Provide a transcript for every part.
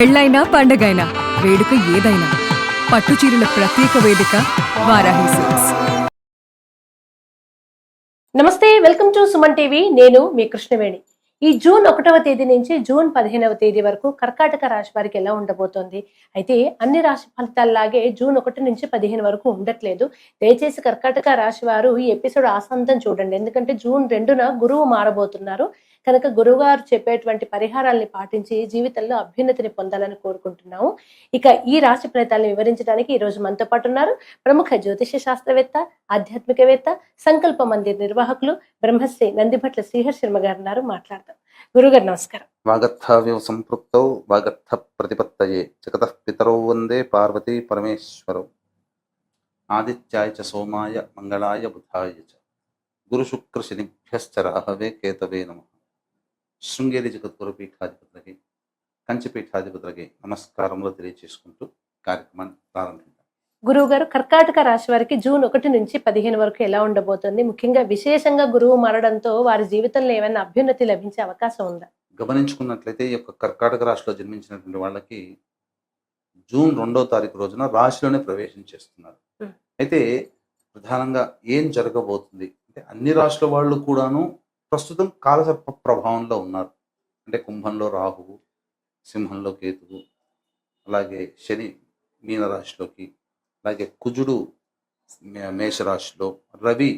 పెళ్ళైనా పండగైనా వేడుక ఏదైనా పట్టుచీరల ప్రత్యేక వేదిక వారాహి సిల్క్స్. నమస్తే, వెల్కమ్ టు సుమన్ టీవీ. నేను మీ కృష్ణవేణి. ఈ జూన్ 1వ తేదీ నుంచి జూన్ 15వ తేదీ వరకు కర్కాటక రాశి వారికి ఎలా ఉండబోతోంది? అయితే అన్ని రాశి ఫలితాల్లాగే జూన్ 1 నుంచి 15 వరకు ఉండట్లేదు. దయచేసి కర్కాటక రాశి వారు ఈ ఎపిసోడ్ ఆసంతం చూడండి. ఎందుకంటే జూన్ 2న గురువు మారబోతున్నారు. కనుక గురువుగారు చెప్పేటువంటి పరిహారాల్ని పాటించి జీవితంలో అభ్యున్నతిని పొందాలని కోరుకుంటున్నాము. ఇక ఈ రాశి ఫలితాలను వివరించడానికి ఈ రోజు మనతో పాటు ఉన్నారు ప్రముఖ జ్యోతిష శాస్త్రవేత్త, ఆధ్యాత్మికవేత్త, సంకల్ప మందిర్ నిర్వాహకులు బ్రహ్మశ్రీ నందిభట్ల శ్రీహర్ శర్మ గారు ఉన్నారు. మాట్లాడదాం. గురుగారు నమస్కారం. వాగర్థావ్యవ సంపృక్తౌ వాగర్థ ప్రతిపత్తయే జగతః పితరౌ వందే పార్వతీ పరమేశ్వరౌ ఆదిత్యాయ చ సోమాయ మంగళాయ బుధాయ చ గురు శుక్ర శనిభ్యశ్చ రాహవే కేతవే నమః. శృంగేరి జగద్గురు పీఠాధిపతులకి, కంచిపీఠాధిపతులకి నమస్కారములు తెలియజేసుకుంటూ కార్యక్రమాన్ని ప్రారంభిద్దాం. గురువు గారు, కర్కాటక రాశి వారికి జూన్ 1 నుంచి 15 వరకు ఎలా ఉండబోతుంది? ముఖ్యంగా విశేషంగా గురువు మారడంతో వారి జీవితంలో ఏమైనా అభ్యున్నతి లభించే అవకాశం ఉందా? గమనించుకున్నట్లయితే ఈ యొక్క కర్కాటక రాశిలో జన్మించినటువంటి వాళ్ళకి జూన్ 2వ తారీఖు రోజున రాశిలోనే ప్రవేశం చేస్తున్నారు. అయితే ప్రధానంగా ఏం జరగబోతుంది అంటే, అన్ని రాశుల వాళ్ళు కూడాను ప్రస్తుతం కాలసర్ప ప్రభావంలో ఉన్నారు. అంటే కుంభంలో రాహువు, సింహంలో కేతువు, అలాగే శని మీనరాశిలోకి, అలాగే కుజుడు మేషరాశిలో, రవి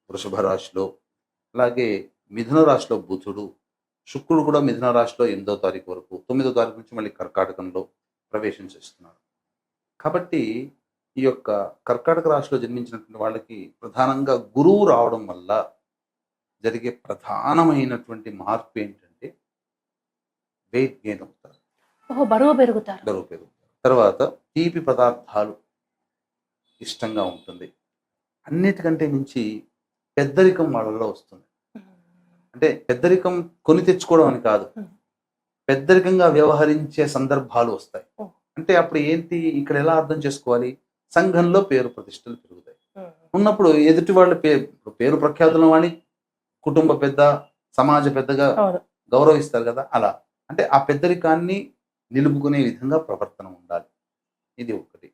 వృషభ రాశిలో, అలాగే మిథున రాశిలో బుధుడు, శుక్రుడు కూడా మిథున రాశిలో 8వ తారీఖు వరకు, 9వ తారీఖు నుంచి మళ్ళీ కర్కాటకంలో ప్రవేశం చేస్తున్నారు. కాబట్టి ఈ యొక్క కర్కాటక రాశిలో జన్మించినటువంటి వాళ్ళకి ప్రధానంగా గురువు రావడం వల్ల జరిగే ప్రధానమైనటువంటి మార్పు ఏంటంటే వెయిట్ గెయిన్ అవుతారు, బరువు పెరుగుతారు. తర్వాత తీపి పదార్థాలు ఇష్టంగా ఉంటుంది. అన్నిటికంటే మించి పెద్దరికం వాళ్ళలో వస్తుంది. అంటే పెద్దరికం కొని తెచ్చుకోవడం అని కాదు, పెద్దరికంగా వ్యవహరించే సందర్భాలు వస్తాయి. అంటే అప్పుడు ఏంటి, ఇక్కడ ఎలా అర్థం చేసుకోవాలి? సంఘంలో పేరు ప్రతిష్టలు పెరుగుతాయి. ఉన్నప్పుడు ఎదుటి వాళ్ళ పేరు ప్రఖ్యాతుల వాణి కుటుంబ పెద్ద, సమాజ పెద్దగా గౌరవిస్తారు కదా. అలా అంటే ఆ పెద్దరికాన్ని నిలుపుకునే విధంగా ప్రవర్తన ఉండాలి. ఇది ఒకటి.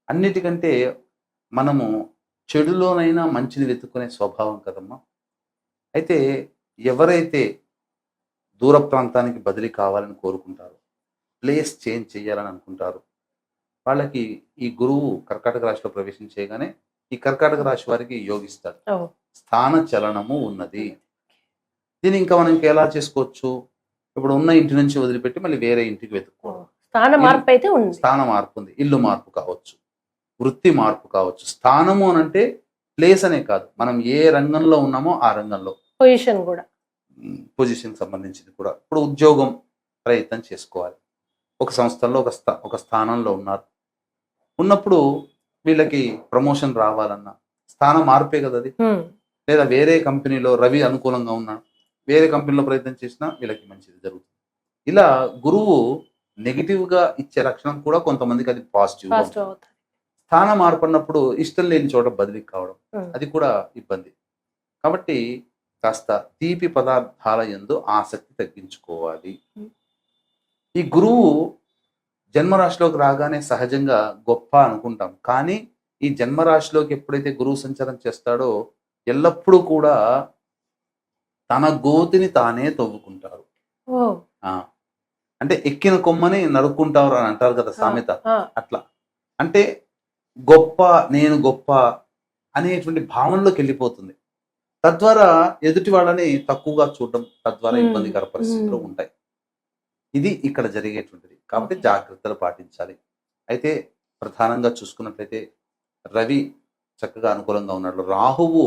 అన్నిటికంటే మనము చెడులోనైనా మంచిని వెతుక్కునే స్వభావం కదమ్మా. అయితే ఎవరైతే దూర ప్రాంతానికి బదిలీ కావాలని కోరుకుంటారో, ప్లేస్ చేంజ్ చేయాలని అనుకుంటారు, వాళ్ళకి ఈ గురువు కర్కాటక రాశిలో ప్రవేశం చేయగానే ఈ కర్కాటక రాశి వారికి యోగిస్తాడు. స్థాన చలనము ఉన్నది. దీన్ని ఇంకా మనం ఎలా చేసుకోవచ్చు? ఇప్పుడు ఉన్న ఇంటి నుంచి వదిలిపెట్టి మళ్ళీ వేరే ఇంటికి వెతుక్కోవడం. స్థాన మార్పు అయితే ఉంది. స్థాన మార్పు ఉంది. ఇల్లు మార్పు కావచ్చు, వృత్తి మార్పు కావచ్చు. స్థానము అని అంటే ప్లేస్ అనే కాదు, మనం ఏ రంగంలో ఉన్నామో ఆ రంగంలో పొజిషన్ కూడా, పొజిషన్ సంబంధించింది కూడా. ఇప్పుడు ఉద్యోగం ప్రయత్నం చేసుకోవాలి. ఒక సంస్థల్లో ఒక స్థానంలో ఉన్నప్పుడు వీళ్ళకి ప్రమోషన్ రావాలన్నా స్థాన మార్పే కదా అది. లేదా వేరే కంపెనీలో రవి అనుకూలంగా ఉన్నాడు, వేరే కంపెనీలో ప్రయత్నం చేసినా వీళ్ళకి మంచిది జరుగుతుంది. ఇలా గురువు నెగిటివ్ గా ఇచ్చే లక్షణం కూడా కొంతమందికి అది పాజిటివ్ అవుతుంది. స్థాన మార్పు అన్నప్పుడు ఇష్టం లేని చోట బదిలీ కావడం, అది కూడా ఇబ్బంది. కాబట్టి కాస్త తీపి పదార్థాల యందు ఆసక్తి తగ్గించుకోవాలి. ఈ గురువు జన్మరాశిలోకి రాగానే సహజంగా గొప్ప అనుకుంటాం, కానీ ఈ జన్మరాశిలోకి ఎప్పుడైతే గురువు సంచారం చేస్తాడో ఎల్లప్పుడూ కూడా తన గోతిని తానే తవ్వుకుంటారు. అంటే ఎక్కిన కొమ్మని నరుక్కుంటారు అని అంటారు కదా సామెత. అట్లా అంటే గొప్ప, నేను గొప్ప అనేటువంటి భావనలోకి వెళ్ళిపోతుంది. తద్వారా ఎదుటి వాళ్ళని తక్కువగా చూడడం, తద్వారా ఇబ్బందికర పరిస్థితులు ఉంటాయి. ఇది ఇక్కడ జరిగేటువంటిది. కాబట్టి జాగ్రత్తలు పాటించాలి. అయితే ప్రధానంగా చూసుకున్నట్లయితే రవి చక్కగా అనుకూలంగా ఉన్నాడు. రాహువు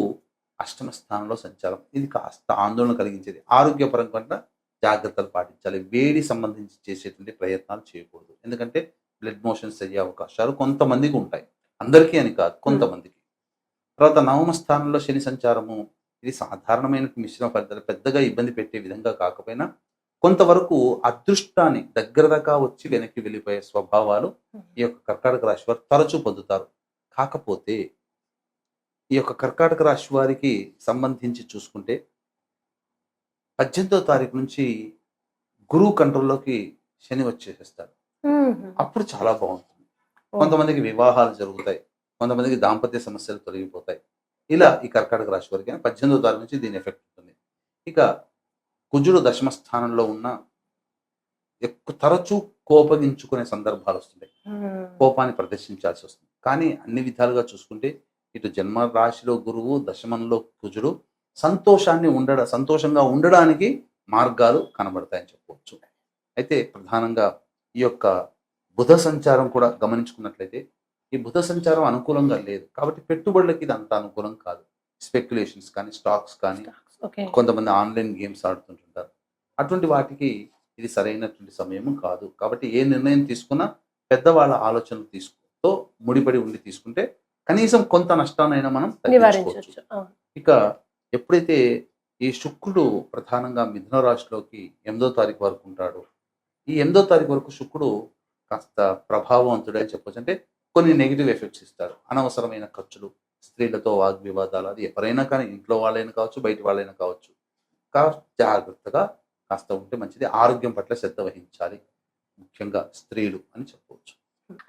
అష్టమ స్థానంలో సంచారం, ఇది కాస్త ఆందోళన కలిగించేది. ఆరోగ్యపరంగా జాగ్రత్తలు పాటించాలి. వేడి సంబంధించి చేసేటువంటి ప్రయత్నాలు చేయకూడదు. ఎందుకంటే బ్లడ్ మోషన్స్ అయ్యే అవకాశాలు కొంతమందికి ఉంటాయి, అందరికీ అని కాదు, కొంతమందికి. తర్వాత నవమ స్థానంలో శని సంచారము, ఇది సాధారణమైన మిశ్రమ ఫలితాలు, పెద్దగా ఇబ్బంది పెట్టే విధంగా కాకపోయినా కొంతవరకు అదృష్టాన్ని దగ్గర దాకా వచ్చి వెనక్కి వెళ్ళిపోయే స్వభావాలు ఈ యొక్క కర్కాటక రాశి వారు తరచూ పొందుతారు. కాకపోతే ఈ యొక్క కర్కాటక రాశి వారికి సంబంధించి చూసుకుంటే 18వ తారీఖు నుంచి గురువు కంట్రోల్లోకి శని వచ్చేసేస్తాడు. మ్మ్. అప్పుడు చాలా బాగుంటుంది. ఓ. కొంతమందికి వివాహాలు జరుగుతాయి, కొంతమందికి దాంపత్య సమస్యలు తొలగిపోతాయి. ఇలా ఈ కర్కాటక రాశి వారికి 18వ తారీఖు నుంచి దీని ఎఫెక్ట్ ఉంటుంది. ఇక కుజుడు దశమ స్థానంలో ఉన్న ఎక్కువ తరచూ కోపగించుకునే సందర్భాలు వస్తున్నాయి. మ్మ్. కోపాన్ని ప్రదర్శించాల్సి వస్తుంది. కానీ అన్ని విధాలుగా చూసుకుంటే ఇటు జన్మ రాశిలో గురువు, దశమంలో కుజుడు సంతోషంగా ఉండడానికి మార్గాలు కనబడతాయని చెప్పవచ్చు. అయితే ప్రధానంగా ఈ యొక్క బుధ సంచారం కూడా గమనించుకున్నట్లయితే ఈ బుధ సంచారం అనుకూలంగా లేదు. కాబట్టి పెట్టుబడులకి ఇది అంత అనుకూలం కాదు. స్పెక్యులేషన్స్ కానీ, స్టాక్స్ కానీ, ఓకే. కొంతమంది ఆన్లైన్ గేమ్స్ ఆడుతుంటుంటారు. అటువంటి వాటికి ఇది సరైనటువంటి సమయం కాదు. కాబట్టి ఏ నిర్ణయం తీసుకున్నా పెద్దవాళ్ళ ఆలోచనలు తీసుకుంటూ ముడిపడి ఉండి తీసుకుంటే కనీసం కొంత నష్టాన్నైనా మనం తగ్గించుకోవచ్చు. నివారించవచ్చు. అవును. ఇక ఎప్పుడైతే ఈ శుక్రుడు ప్రధానంగా మిథున రాశిలోకి 8వ తారీఖు వరకు ఉంటాడు, ఈ 8వ తారీఖు వరకు శుక్రుడు కాస్త ప్రభావవంతుడే అని చెప్పొచ్చు. అంటే కొన్ని నెగిటివ్ ఎఫెక్ట్స్ ఇస్తారు. అనవసరమైన ఖర్చులు, స్త్రీలతో వాగ్వివాదాలు, అది ఎవరైనా కానీ, ఇంట్లో వాళ్ళైనా కావచ్చు, బయట వాళ్ళైనా కావచ్చు. జాగ్రత్తగా కాస్త ఉంటే మంచిది. ఆరోగ్యం పట్ల శ్రద్ధ వహించాలి, ముఖ్యంగా స్త్రీలు అని చెప్పవచ్చు.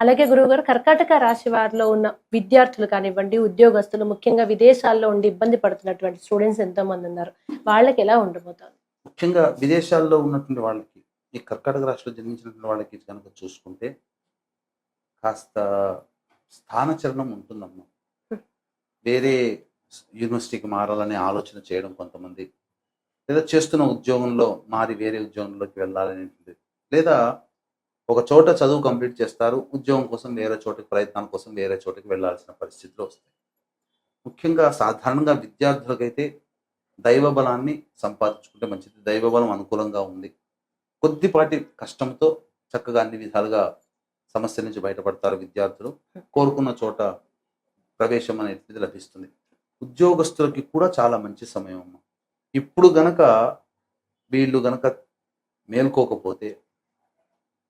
అలాగే గురువుగారు, కర్కాటక రాశి వారిలో ఉన్న విద్యార్థులు కానివ్వండి, ఉద్యోగస్తులు, ముఖ్యంగా విదేశాల్లో ఉండి ఇబ్బంది పడుతున్నటువంటి స్టూడెంట్స్ ఎంతో మంది ఉన్నారు. వాళ్ళకి ఎలా ఉండబోతోంది? ముఖ్యంగా విదేశాల్లో ఉన్నటువంటి వాళ్ళకి, ఈ కర్కాటక రాశిలో జన్మించినటువంటి వాళ్ళకి కనుక చూసుకుంటే కాస్త స్థానచలనం ఉంటుందమ్మా. వేరే యూనివర్సిటీకి మారాలనే ఆలోచన చేయడం కొంతమంది, లేదా చేస్తున్న ఉద్యోగంలో మారి వేరే ఉద్యోగంలోకి వెళ్ళాలనేది, లేదా ఒక చోట చదువు కంప్లీట్ చేస్తారు, ఉద్యోగం కోసం వేరే చోటకి, ప్రయత్నాల కోసం వేరే చోటకి వెళ్ళాల్సిన పరిస్థితులు వస్తాయి. ముఖ్యంగా సాధారణంగా విద్యార్థులకైతే దైవ బలాన్ని సంపాదించుకుంటే మంచిది. దైవ బలం అనుకూలంగా ఉంది. కొద్దిపాటి కష్టంతో చక్కగా అన్ని విధాలుగా సమస్య నుంచి బయటపడతారు విద్యార్థులు. కోరుకున్న చోట ప్రవేశం అనేది లభిస్తుంది. ఉద్యోగస్తులకి కూడా చాలా మంచి సమయం అమ్మ. ఇప్పుడు గనక వీళ్ళు గనక మేల్కోకపోతే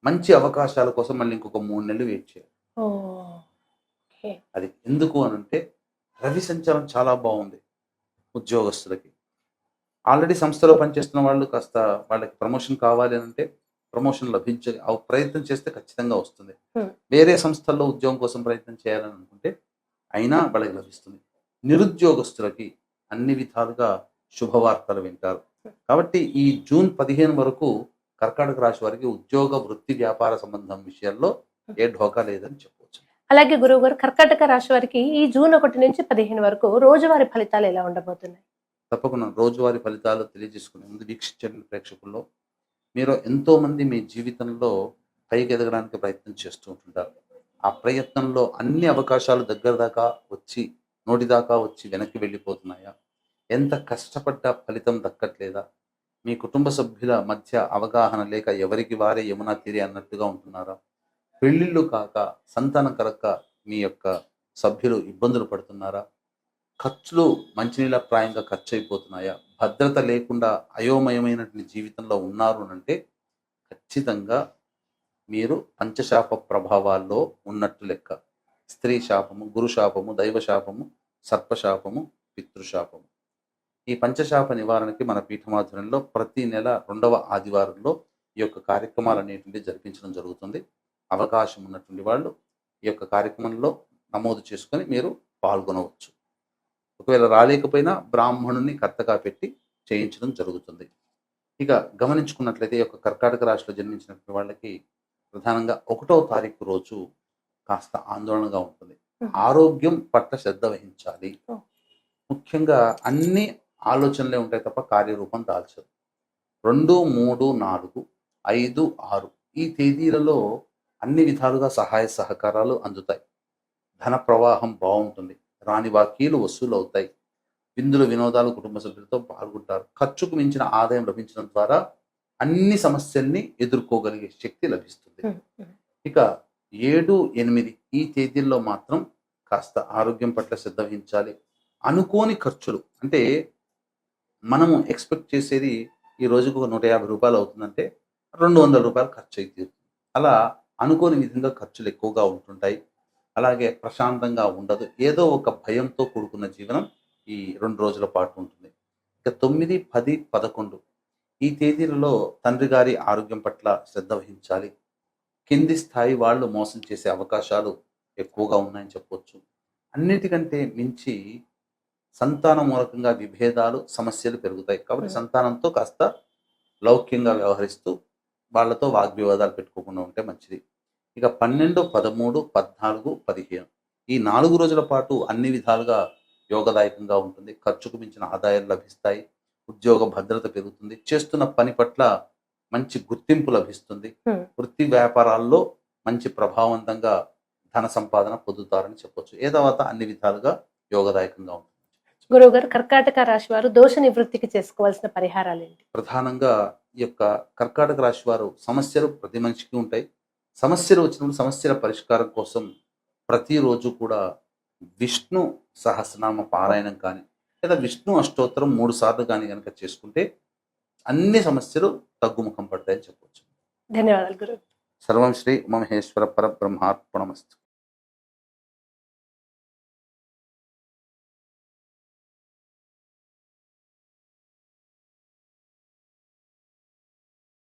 మంచి అవకాశాల కోసం మళ్ళీ ఇంకొక 3 నెలలు వెయిట్ చేయాలి. ఓకే. అది ఎందుకు అనంటే రవి సంచారం చాలా బాగుంది ఉద్యోగస్తులకి. ఆల్రెడీ సంస్థలో పనిచేస్తున్న వాళ్ళు కాస్త వాళ్ళకి ప్రమోషన్ కావాలి అంటే ప్రమోషన్ లభించే ప్రయత్నం చేస్తే ఖచ్చితంగా వస్తుంది. వేరే సంస్థల్లో ఉద్యోగం కోసం ప్రయత్నం చేయాలని అనుకుంటే అయినా వాళ్ళకి లభిస్తుంది. నిరుద్యోగస్తులకి అన్ని విధాలుగా శుభవార్తలు వింటారు. కాబట్టి ఈ జూన్ 15 వరకు కర్కాటక రాశి వారికి ఉద్యోగ, వృత్తి, వ్యాపార సంబంధం విషయాల్లో ఏ ఢోకా లేదని చెప్పవచ్చు. అలాగే గురువుగారు, కర్కాటక రాశి వారికి ఈ జూన్ 1 నుంచి 15 వరకు రోజువారీ ఫలితాలు ఎలా ఉండబోతున్నాయి? తప్పకుండా రోజువారీ ఫలితాలు తెలియజేసుకునే ముందు వీక్షించండి ప్రేక్షకుల్లో. మీరు ఎంతోమంది మీ జీవితంలో పైకి ఎదగడానికి ప్రయత్నం చేస్తూ ఉంటుంటారు. ఆ ప్రయత్నంలో అన్ని అవకాశాలు దగ్గర దాకా వచ్చి, నోటి దాకా వచ్చి వెనక్కి వెళ్ళిపోతున్నాయా? ఎంత కష్టపడ్డా ఫలితం దక్కట్లేదా? మీ కుటుంబ సభ్యుల మధ్య అవగాహన లేక ఎవరికి వారే యమునా తీరే అన్నట్టుగా ఉంటున్నారా? పెళ్ళిళ్ళు కాక, సంతానం కలక్క మీ యొక్క సభ్యులు ఇబ్బందులు పడుతున్నారా? ఖర్చులు మంచినీళ్ళ ప్రాయంగా ఖర్చు అయిపోతున్నాయా? భద్రత లేకుండా అయోమయమైనటువంటి జీవితంలో ఉన్నారు అంటే ఖచ్చితంగా మీరు పంచశాప ప్రభావాల్లో ఉన్నట్టు లెక్క. స్త్రీ శాపము, గురు శాపము, దైవ శాపము, సర్పశాపము, పితృశాపము. ఈ పంచశాప నివారణకి మన పీఠమాధ్వర్యంలో ప్రతి నెల 2వ ఆదివారంలో ఈ యొక్క కార్యక్రమాలు అనేటువంటి జరిపించడం జరుగుతుంది. అవకాశం ఉన్నటువంటి వాళ్ళు ఈ యొక్క కార్యక్రమంలో నమోదు చేసుకొని మీరు పాల్గొనవచ్చు. ఒకవేళ రాలేకపోయినా బ్రాహ్మణుని కర్తగా పెట్టి చేయించడం జరుగుతుంది. ఇక గమనించుకున్నట్లయితే ఈ యొక్క కర్కాటక రాశిలో జన్మించినటువంటి వాళ్ళకి ప్రధానంగా 1వ తారీఖు రోజు కాస్త ఆందోళనగా ఉంటుంది. ఆరోగ్యం పట్ల శ్రద్ధ వహించాలి. ముఖ్యంగా అన్ని ఆలోచనలే ఉంటాయి తప్ప కార్యరూపం దాల్చదు. 2, 3, 4, 5, 6 ఈ తేదీలలో అన్ని విధాలుగా సహాయ సహకారాలు అందుతాయి. ధన ప్రవాహం బాగుంటుంది. రాని బాకీలు వసూలు అవుతాయి. విందులు, వినోదాలు కుటుంబ సభ్యులతో పాల్గొంటారు. ఖర్చుకు మించిన ఆదాయం లభించడం ద్వారా అన్ని సమస్యల్ని ఎదుర్కోగలిగే శక్తి లభిస్తుంది. ఇక 7, 8 ఈ తేదీల్లో మాత్రం కాస్త ఆరోగ్యం పట్ల శ్రద్ధ వహించాలి. అనుకోని ఖర్చులు అంటే మనము ఎక్స్పెక్ట్ చేసేది ఈ రోజుకు 150 రూపాయలు అవుతుందంటే 200 రూపాయలు ఖర్చు అయితే అలా అనుకోని విధంగా ఖర్చులు ఎక్కువగా ఉంటుంటాయి. అలాగే ప్రశాంతంగా ఉండదు. ఏదో ఒక భయంతో కూడుకున్న జీవనం ఈ 2 రోజుల పాటు ఉంటుంది. ఇక 9, 10, 11 ఈ తేదీలలో తండ్రి గారి ఆరోగ్యం పట్ల శ్రద్ధ వహించాలి. కింది స్థాయి వాళ్ళు మోసం చేసే అవకాశాలు ఎక్కువగా ఉన్నాయని చెప్పొచ్చు. అన్నిటికంటే మించి సంతాన మూలకంగా విభేదాలు, సమస్యలు పెరుగుతాయి. కాబట్టి సంతానంతో కాస్త లౌక్యంగా వ్యవహరిస్తూ వాళ్ళతో వాగ్వివాదాలు పెట్టుకోకుండా ఉంటే మంచిది. ఇక 12, 13, 14, 15 ఈ 4 రోజుల పాటు అన్ని విధాలుగా యోగదాయకంగా ఉంటుంది. ఖర్చుకు మించిన ఆదాయాలు లభిస్తాయి. ఉద్యోగ భద్రత పెరుగుతుంది. చేస్తున్న పని పట్ల మంచి గుర్తింపు లభిస్తుంది. వృత్తి వ్యాపారాల్లో మంచి ప్రభావవంతంగా ధన సంపాదన పొందుతారని చెప్పొచ్చు. ఏ తర్వాత అన్ని విధాలుగా యోగదాయకంగా ఉంటుంది. గురువు గారు, కర్కాటక రాశి వారు దోష నివృత్తికి చేసుకోవాల్సిన పరిహారాలు ఏంటి? ప్రధానంగా ఈ యొక్క కర్కాటక రాశి వారు సమస్యలు ప్రతి మనిషికి ఉంటాయి. సమస్యలు వచ్చినప్పుడు సమస్యల పరిష్కారం కోసం ప్రతిరోజు కూడా విష్ణు సహస్రనామ పారాయణం కానీ లేదా విష్ణు అష్టోత్తరం 3 సార్లు కానీ కనుక చేసుకుంటే అన్ని సమస్యలు తగ్గుముఖం పడతాయని చెప్పవచ్చు. ధన్యవాదాలు గురువు. సర్వం శ్రీ ఉమామహేశ్వర పరబ్రహ్మార్పణమస్తు.